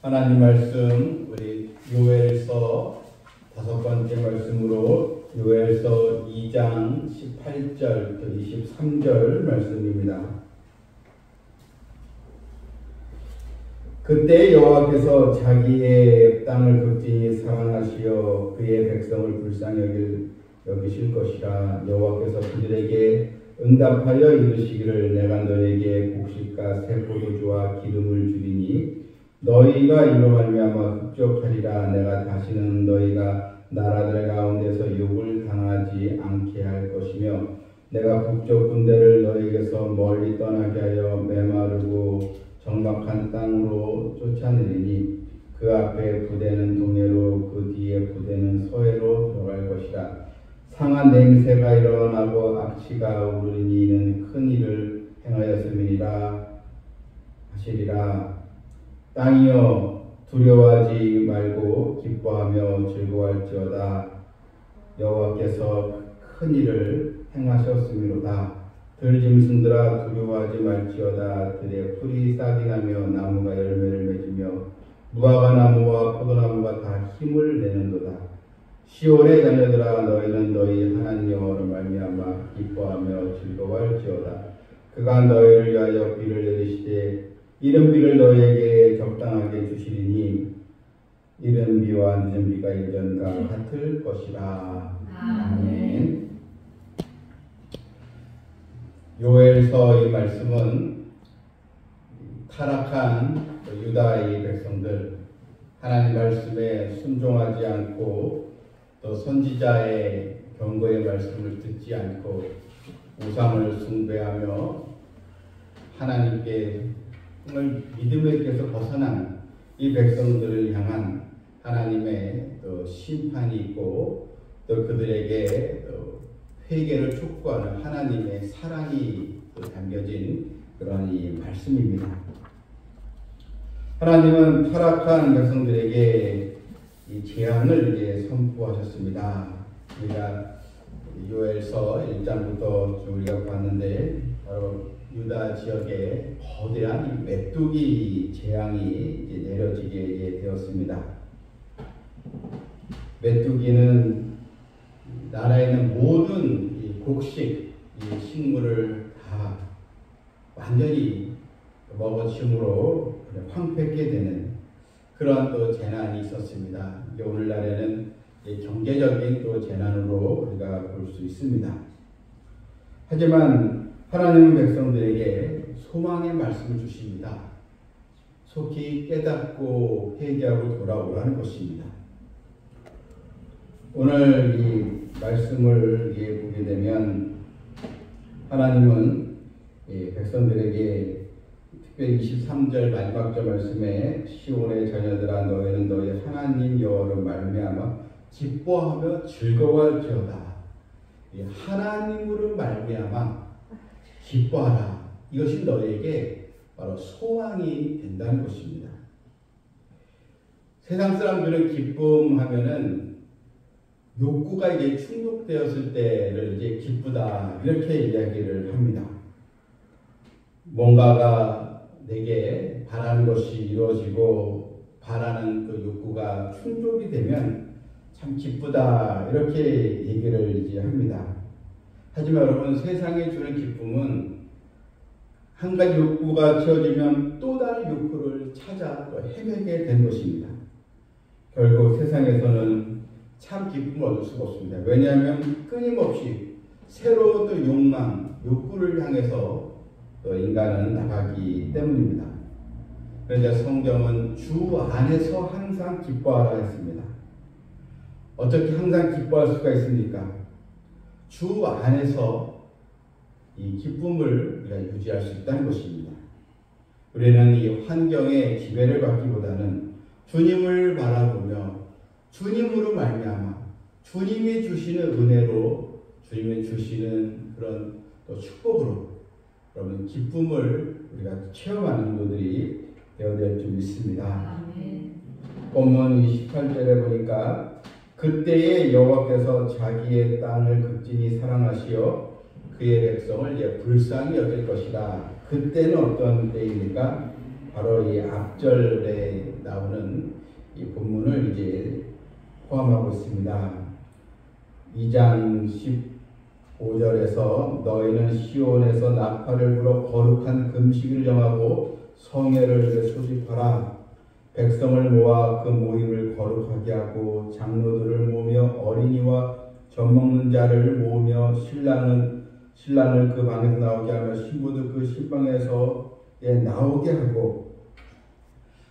하나님 말씀 우리 요엘서 5번째 말씀으로 요엘서 2장 18절부터 23절 말씀입니다. 그때 여호와께서 자기의 땅을 극진히 사랑하시어 그의 백성을 불쌍히 여기실 것이라. 여호와께서 그들에게 응답하여 이르시기를 내가 너에게 곡식과 새 포도주와 기름을 주리니 너희가 이로 말미암아 흡족하리라. 내가 다시는 너희가 나라들 가운데서 욕을 당하지 않게 할 것이며 내가 북쪽 군대를 너희에게서 멀리 떠나게 하여 메마르고 적막한 땅으로 쫓아내리니 그 앞에 부대는 동해로 그 뒤에 부대는 서해로 들어갈 것이라. 상한 냄새가 일어나고 악취가 오르니 이는 큰 일을 행하였음이니라 하시리라. 땅이여 두려워하지 말고 기뻐하며 즐거워할지어다. 여호와께서 큰 일을 행하셨음이로다. 들짐승들아 두려워하지 말지어다. 들에 풀이 싹이 나며 나무가 열매를 맺으며 무화과 나무와 포도나무가 다 힘을 내는도다. 시온의 자녀들아 너희는 너희 하나님 여호와로 말미암아 기뻐하며 즐거워할지어다. 그가 너희를 위하여 비를 내리시되 이른 비를 너희에게 적당하게 주시리니 이른 비와 늦은 비가 예전과 같을 것이라. 아멘. 요엘서 이 말씀은 타락한 유다의 백성들, 하나님 말씀에 순종하지 않고 또 선지자의 경고의 말씀을 듣지 않고 우상을 숭배하며 하나님께 믿음의 길에서 벗어난 이 백성들을 향한 하나님의 또 심판이 있고 또 그들에게 또 회개를 촉구하는 하나님의 사랑이 또 담겨진 그런 이 말씀입니다. 하나님은 타락한 백성들에게 이 재앙을 이제 선포하셨습니다. 우리가 요엘서 1장부터 우리가 봤는데 바로 유다 지역에 거대한 메뚜기 재앙이 이제 내려지게 이제 되었습니다. 메뚜기는 나라에 있는 모든 이 곡식, 이 식물을 다 완전히 먹어치므로 황폐케 되는 그런 또 재난이 있었습니다. 이게 오늘날에는 경제적인 또 재난으로 우리가 볼 수 있습니다. 하지만 하나님은 백성들에게 소망의 말씀을 주십니다. 속히 깨닫고 회개하고 돌아오라는 것입니다. 오늘 이 말씀을 보게 되면 하나님은 백성들에게 특별히 23절 마지막 절 말씀에 시온의 자녀들아 너희는 너희 하나님 여호와로 말미암아 기뻐하며 즐거워할지어다. 하나님으로 말미암아 기뻐하라. 이것이 너희에게 바로 소망이 된다는 것입니다. 세상 사람들은 기쁨하면은 욕구가 이제 충족되었을 때를 이제 기쁘다 이렇게 이야기를 합니다. 뭔가가 내게 바라는 것이 이루어지고 바라는 그 욕구가 충족이 되면 참 기쁘다 이렇게 얘기를 이제 합니다. 하지만 여러분 세상에 주는 기쁨은 한 가지 욕구가 채워지면 또 다른 욕구를 찾아 또 헤매게 된 것입니다. 결국 세상에서는 참 기쁨을 얻을 수가 없습니다. 왜냐하면 끊임없이 새로운 또 욕망, 욕구를 향해서 또 인간은 나가기 때문입니다. 그런데 성경은 주 안에서 항상 기뻐하라 했습니다. 어떻게 항상 기뻐할 수가 있습니까? 주 안에서 이 기쁨을 우리가 유지할 수 있다는 것입니다. 우리는 이 환경의 지배를 받기보다는 주님을 바라보며 주님으로 말미암아 주님이 주시는 은혜로 주님이 주시는 그런 또 축복으로 여러분 기쁨을 우리가 체험하는 분들이 되어야 될 줄 믿습니다. 본문 28절에 보니까 그때에 여호와께서 자기의 땅을 극진히 사랑하시어 그의 백성을 불쌍히 여길 것이라. 그때는 어떤 때입니까? 바로 이 앞절에 나오는 포함하고 있습니다. 2장 15절에서 너희는 시온에서 나팔을 불어 거룩한 금식을 정하고 성회를 소집하라. 백성을 모아 그 모임을 거룩하게 하고 장로들을 모으며 어린이와 젖먹는 자를 모으며 신랑을 그 방에서 나오게 하며 신부도 그 신방에서 나오게 하고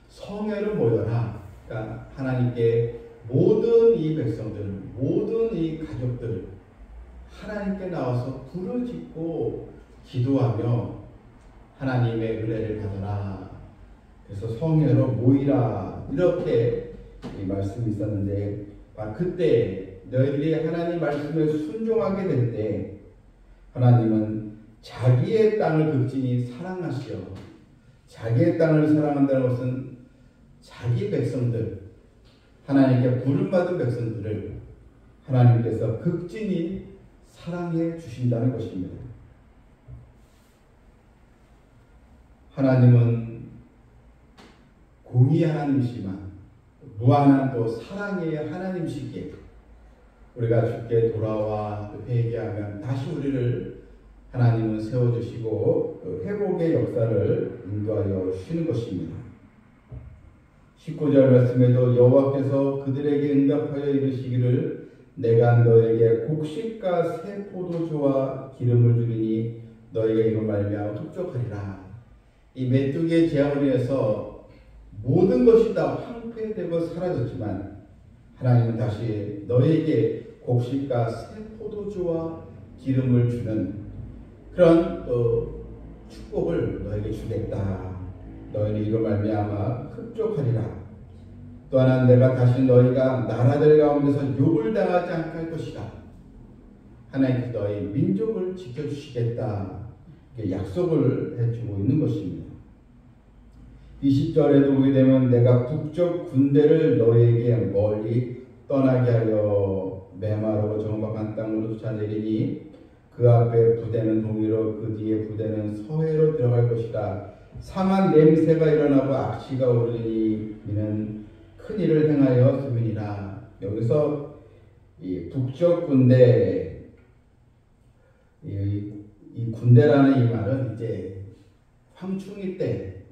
성회를 모여라. 그러니까 하나님께 모든 이 백성들, 모든 이 가족들 하나님께 나와서 부르짖고 기도하며 하나님의 은혜를 받아라. 그래서 성회로 모이라. 이렇게 이 말씀이 있었는데 그때 너희들이 하나님 말씀에 순종하게 될 때 하나님은 자기의 땅을 극진히 사랑하시어 자기의 땅을 사랑한다는 것은 자기 백성들, 하나님께 부름받은 백성들을 하나님께서 극진히 사랑해 주신다는 것입니다. 하나님은 공의 하나님이시만 무한한 또 사랑의 하나님이시기에 우리가 주께 돌아와 회개하면 다시 우리를 하나님은 세워주시고 회복의 역사를 인도하여 주시는 것입니다. 19절 말씀에도 여호와께서 그들에게 응답하여 이르시기를 내가 너에게 곡식과 새 포도주와 기름을 주리니 너희가 이로 말미암아 흡족하리라. 이 메뚜기의 재앙으로 인해서 모든 것이 다 황폐되고 사라졌지만 하나님은 다시 너에게 곡식과 새 포도주와 기름을 주는 그런 축복을 너에게 주겠다. 너희는 이로 말미암아 흡족하리라. 또 하나 내가 다시 너희가 나라들 가운데서 욕을 당하지 않게 할 것이다. 하나님께서 너희 민족을 지켜주시겠다. 약속을 해주고 있는 것입니다. 20절에도 보게 되면 내가 북쪽 군대를 너희에게 멀리 떠나게 하여 메마르고 정박한 땅으로 쫓아내리니 그 앞에 부대는 동이로 그 뒤에 부대는 서해로 들어갈 것이다. 상한 냄새가 일어나고 악취가 오르니 이는 큰 일을 행하여 씀이니라. 여기서 이 북쪽 군대, 이 군대라는 이 말은 이제 황충이 때,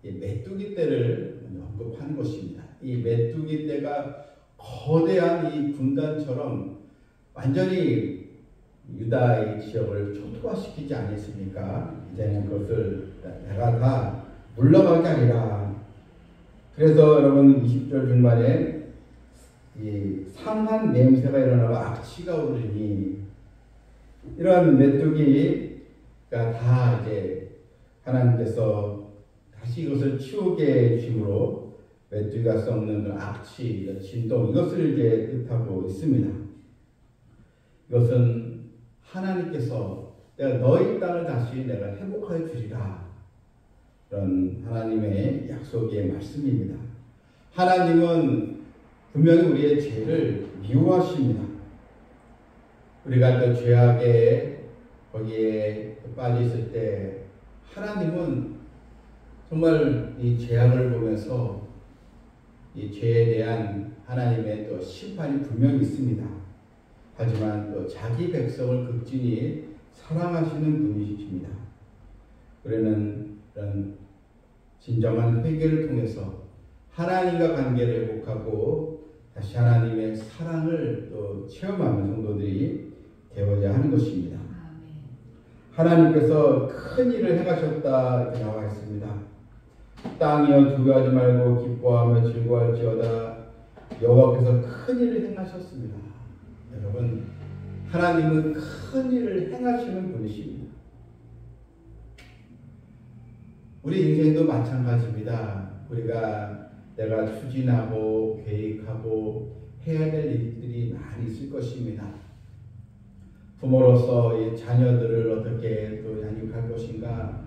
메뚜기 떼를 언급하는 것입니다. 이 메뚜기 떼가 거대한 이 군단처럼 완전히 유다의 지역을 초토화시키지 않았습니까? 이제는 그것을 내가 다 물러가게 하리라. 그래서 여러분 20절 중반에 이 상한 냄새가 일어나고 악취가 오르니 이러한 메뚜기가 다 이제 하나님께서 다시 이것을 치우게 해주심으로 메뚜기가 썩는 악취, 진동 이것을 이제 뜻하고 있습니다. 이것은 하나님께서 내가 너희 땅을 다시 내가 회복하여 주리라. 그런 하나님의 약속의 말씀입니다. 하나님은 분명히 우리의 죄를 미워하십니다. 우리가 또 죄악에 거기에 빠져 있을 때 하나님은 정말 이 죄악을 보면서 이 죄에 대한 하나님의 또 심판이 분명히 있습니다. 하지만 또 자기 백성을 극진히 사랑하시는 분이십니다. 우리는 이런 진정한 회개를 통해서 하나님과 관계를 회복하고 다시 하나님의 사랑을 또 체험하는 성도들이 되어야 하는 것입니다. 하나님께서 큰 일을 행하셨다 이렇게 나와 있습니다. 땅이여 두려워하지 말고 기뻐하며 즐거워할지어다. 여호와께서 큰 일을 행하셨습니다. 여러분, 하나님은 큰 일을 행하시는 분이십니다. 우리 인생도 마찬가지입니다. 우리가 내가 추진하고 계획하고 해야 될 일들이 많이 있을 것입니다. 부모로서 이 자녀들을 어떻게 또 양육할 것인가,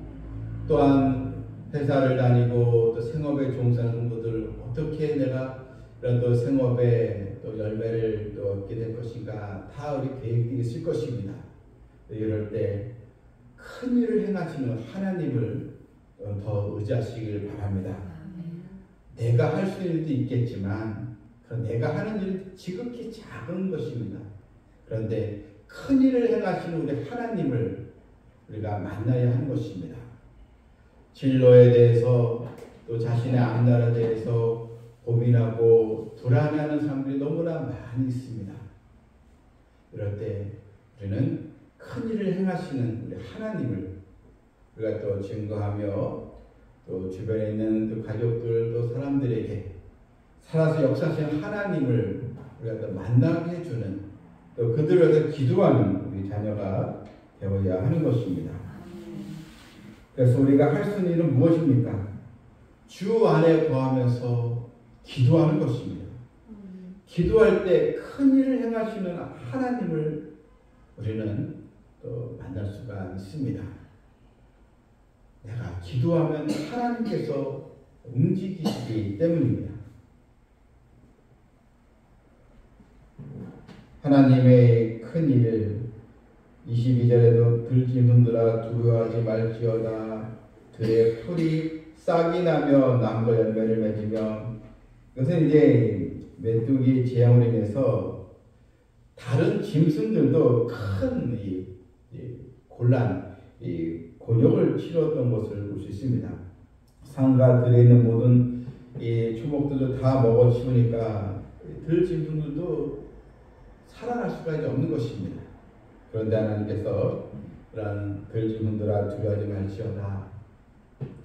또한 회사를 다니고 또 생업에 종사하는 성도들 어떻게 내가 이런 또 생업에 또 열매를 또 얻게 될 것인가, 다 우리 계획이 있을 것입니다. 이럴 때 큰 일을 행하시는 하나님을 더 의지하시길 바랍니다. 내가 할 수 있는 일도 있겠지만 내가 하는 일은 지극히 작은 것입니다. 그런데 큰 일을 행하시는 우리 하나님을 우리가 만나야 하는 것입니다. 진로에 대해서 또 자신의 앞날에 대해서 고민하고 불안해하는 사람들이 너무나 많이 있습니다. 이럴 때 우리는 큰 일을 행하시는 우리 하나님을 우리가 또 증거하며 또 주변에 있는 또 가족들 또 사람들에게 살아서 역사하시는 하나님을 우리가 또 만나게 해주는 또 그들을 위해서 기도하는 우리 자녀가 되어야 하는 것입니다. 그래서 우리가 할 수 있는 일은 무엇입니까? 주 안에 거하면서 기도하는 것입니다. 기도할 때 큰 일을 행하시는 하나님을 우리는 또 만날 수가 있습니다. 내가 기도하면 하나님께서 움직이시기 때문입니다. 하나님의 큰 일, 22절에도 들짐승들아 두려워하지 말지어다. 들의 풀이 싹이 나며 나무가 열매를 맺으며, 이것은 이제 메뚜기 재앙으로 인해서 다른 짐승들도 큰 곤란, 곤욕을 치렀던 것을 볼 수 있습니다. 산과 들에 있는 모든 초목들도 다 먹어치우니까 들짐승들도 살아날 수가 없는 것입니다. 그런데 하나님께서 그런 들짐승들아 두려워하지 말지어다.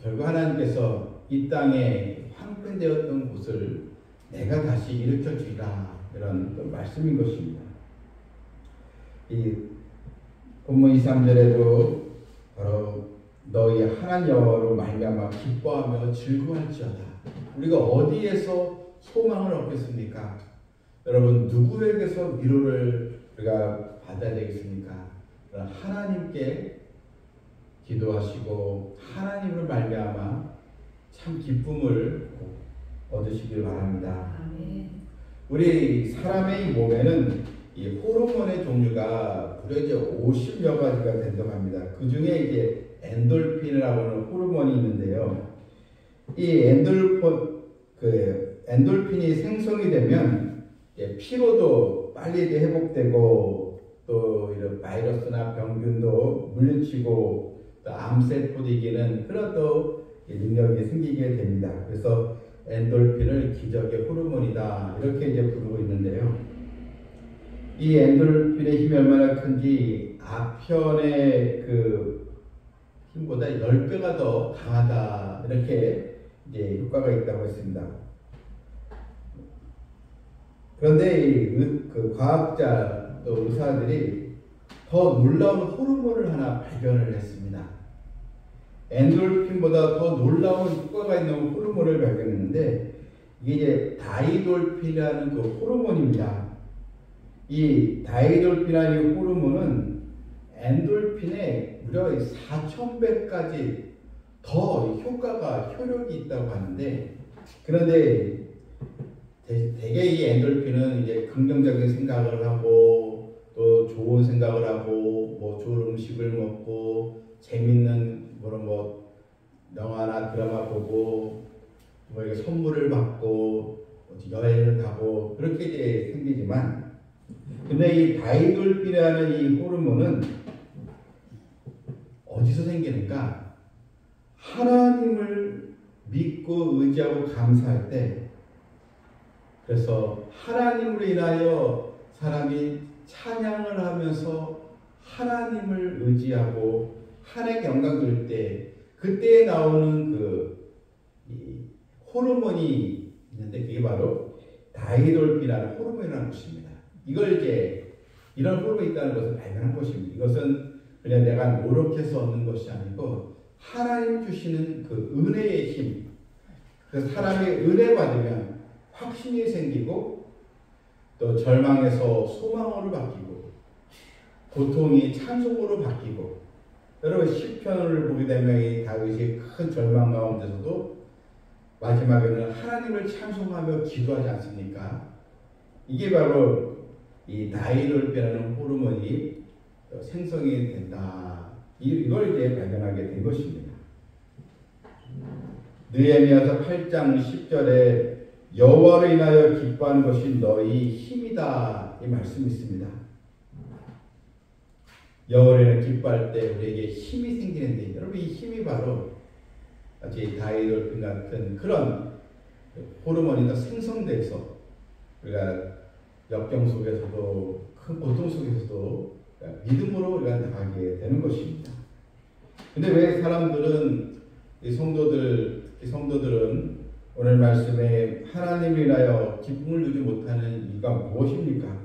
결국 하나님께서 이 땅에 황폐되었던 곳을 내가 다시 일으켜 주리라, 이런 말씀인 것입니다. 이 본문 2, 3절에도 바로 너희 하나님 여호와로 말미암아 기뻐하며 즐거워할지어다. 우리가 어디에서 소망을 얻겠습니까? 여러분, 누구에게서 위로를 우리가 받아야 되겠습니까? 하나님께 기도하시고 하나님을 말미암아 참 기쁨을 얻으시길 바랍니다. 우리 사람의 몸에는 이 호르몬의 종류가 무려 이제 50여 가지가 된다고 합니다. 그 중에 이제 엔돌핀이라고 하는 호르몬이 있는데요. 이 엔돌핀이 생성이 되면 피로도 빨리 회복되고 또 이런 바이러스나 병균도 물리치고 또 암세포도 이기는 그런 또 능력이 생기게 됩니다. 그래서 엔돌핀을 기적의 호르몬이다, 이렇게 이제 부르고 있는데요. 이 엔돌핀의 힘이 얼마나 큰지 아편의 그 힘보다 10배가 더 강하다, 이렇게 이제 효과가 있다고 했습니다. 그런데 그 과학자 또 의사들이 더 놀라운 호르몬을 하나 발견을 했습니다. 엔돌핀보다 더 놀라운 효과가 있는 호르몬을 발견했는데, 이게 이제 다이돌핀이라는 그 호르몬입니다. 이 다이돌핀이라는 호르몬은 엔돌핀의 무려 4,000배까지 더 효력이 있다고 하는데, 그런데 대개 이 엔돌핀은 이제 긍정적인 생각을 하고 또 좋은 생각을 하고 뭐 좋은 음식을 먹고 재밌는 영화나 드라마 보고 뭐 이렇게 선물을 받고 여행을 가고 그렇게 이제 생기지만, 근데 이 다이돌핀이라는 이 호르몬은 어디서 생기는가? 하나님을 믿고 의지하고 감사할 때, 그래서 하나님으로 인하여 사람이 찬양을 하면서 하나님을 의지하고 하나님께 영광 돌릴 때 그때에 나오는 이 호르몬이 있는데, 그게 바로 다이돌핀이라는 호르몬이라는 것입니다. 이걸 이제 이런 호르몬이 있다는 것을 발견한 것입니다. 이것은 그냥 내가 노력해서 얻는 것이 아니고 하나님 주시는 그 은혜의 힘. 그래서 사람이 은혜 받으면 확신이 생기고 또 절망에서 소망으로 바뀌고 고통이 찬송으로 바뀌고, 여러분 시편을 보게 되면 이 다윗이 큰 절망 가운데서도 마지막에는 하나님을 찬송하며 기도하지 않습니까? 이게 바로 이 다이돌핀이라는 호르몬이 생성이 된다, 이걸 이제 발견하게 된 것입니다. 느헤미야서 8장 10절에 여호와를 인하여 기뻐하는 것이 너희 힘이다 이 말씀이 있습니다. 여호와를 기뻐할 때 우리에게 힘이 생기는데 여러분 이 힘이 바로 마치 다이돌핀 같은 그런 호르몬이 더 생성돼서 우리가 역경 속에서도 큰 고통 속에서도 믿음으로 우리가 나가게 되는 것입니다. 근데 왜 사람들은 이 성도들은 오늘 말씀에 하나님을 인하여 기쁨을 누리지 못하는 이유가 무엇입니까?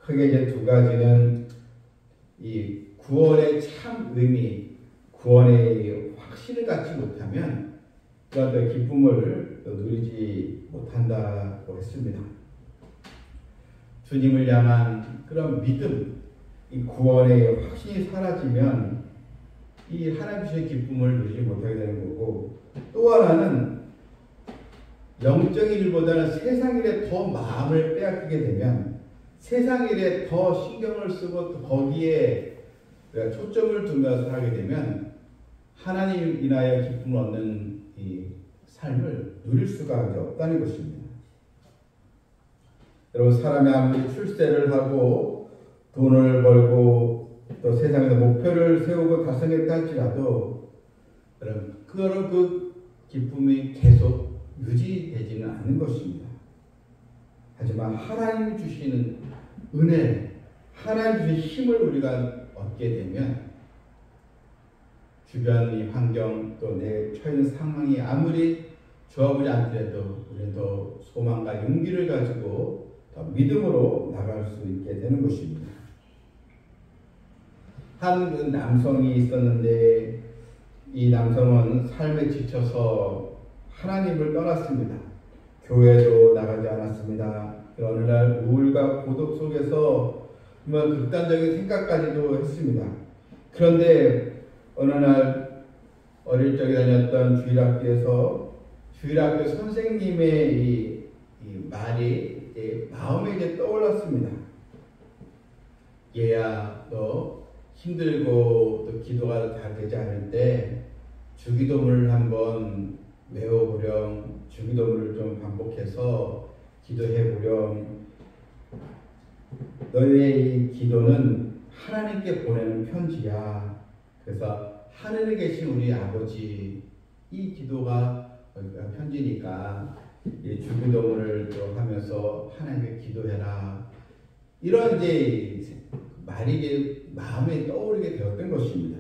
크게 이제 두 가지는 이 구원의 참 의미, 구원의 확신을 갖지 못하면 그런 기쁨을 누리지 못한다고 했습니다. 주님을 향한 그런 믿음, 이 구원의 확신이 사라지면 이 하나님 주신 기쁨을 누리지 못하게 되는 거고, 또 하나는 영적인 일보다는 세상 일에 더 마음을 빼앗기게 되면 세상 일에 더 신경을 쓰고 또 거기에 초점을 두면서 살게 되면 하나님 인하여 기쁨을 얻는 이 삶을 누릴 수가 없다는 것입니다. 여러분, 사람이 아무리 출세를 하고 돈을 벌고 또 세상에서 목표를 세우고 달성했다 할지라도 여러분 그 기쁨이 계속 유지되지는 않는 것입니다. 하지만 하나님이 주시는 은혜, 하나님 주신 힘을 우리가 얻게 되면 주변의 환경 또 내 처한 상황이 아무리 좋아보지 않더라도 우리는 더 소망과 용기를 가지고 더 믿음으로 나갈 수 있게 되는 것입니다. 한 남성이 있었는데 이 남성은 삶에 지쳐서 하나님을 떠났습니다. 교회도 나가지 않았습니다. 어느 날 우울과 고독 속에서 극단적인 생각까지도 했습니다. 그런데 어느 날 어릴 적에 다녔던 주일학교 선생님의 이 말이 마음에 이제 떠올랐습니다. 얘야, 너 힘들고 또 기도가 잘 되지 않을 때 주기도문을 한번 외워보렴. 주기도문을 좀 반복해서 기도해보렴. 너의 이 기도는 하나님께 보내는 편지야. 그래서 하늘에 계신 우리 아버지, 이 기도가 편지니까 이 주기도문을 또 하면서 하나님께 기도해라. 이런 이제 말이 이제 마음에 떠오르게 되었던 것입니다.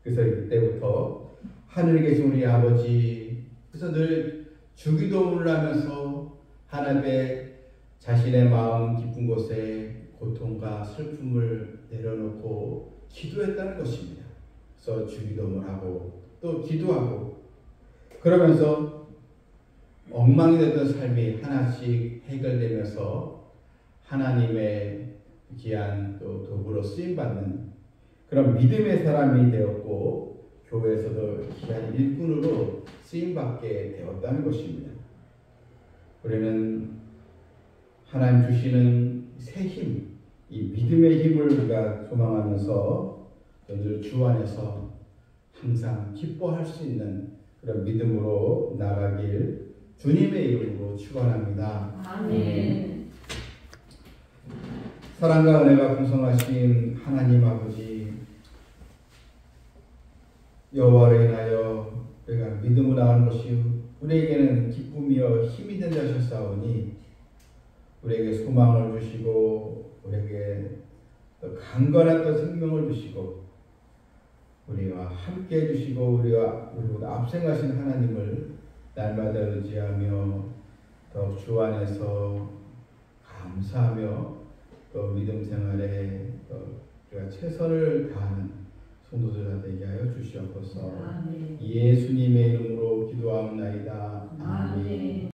그래서 이때부터 하늘에 계신 우리 아버지, 그래서 늘 주기도문을 하면서 하나님의 자신의 마음 깊은 곳에 고통과 슬픔을 내려놓고 기도했다는 것입니다. 그래서 주기도문을 하고 또 기도하고 그러면서 엉망이 됐던 삶이 하나씩 해결되면서 하나님의 귀한 또 도구로 쓰임받는 그런 믿음의 사람이 되었고 교회에서도 귀한 일꾼으로 쓰임받게 되었다는 것입니다. 우리는 하나님 주시는 새 힘, 이 믿음의 힘을 우리가 소망하면서 주 안에서 항상 기뻐할 수 있는 그런 믿음으로 나가길 주님의 이름으로 축원합니다. 아멘. 사랑과 은혜가 풍성하신 하나님 아버지, 여호와를 인하여 우리가 믿음으로 나가는 것이 우리에게는 기쁨이여 힘이 된다 하셨사오니 우리에게 소망을 주시고 우리에게 또 강건한 또 생명을 주시고 우리와 함께 해주시고 우리보다 앞서가신 하나님을 날마다 의지하며 더 주 안에서 감사하며 또 믿음 생활에 우리가 최선을 다하는 성도들아 되게 하여 주시옵소서. 아멘. 예수님의 이름으로 기도하옵나이다. 아멘. 아멘.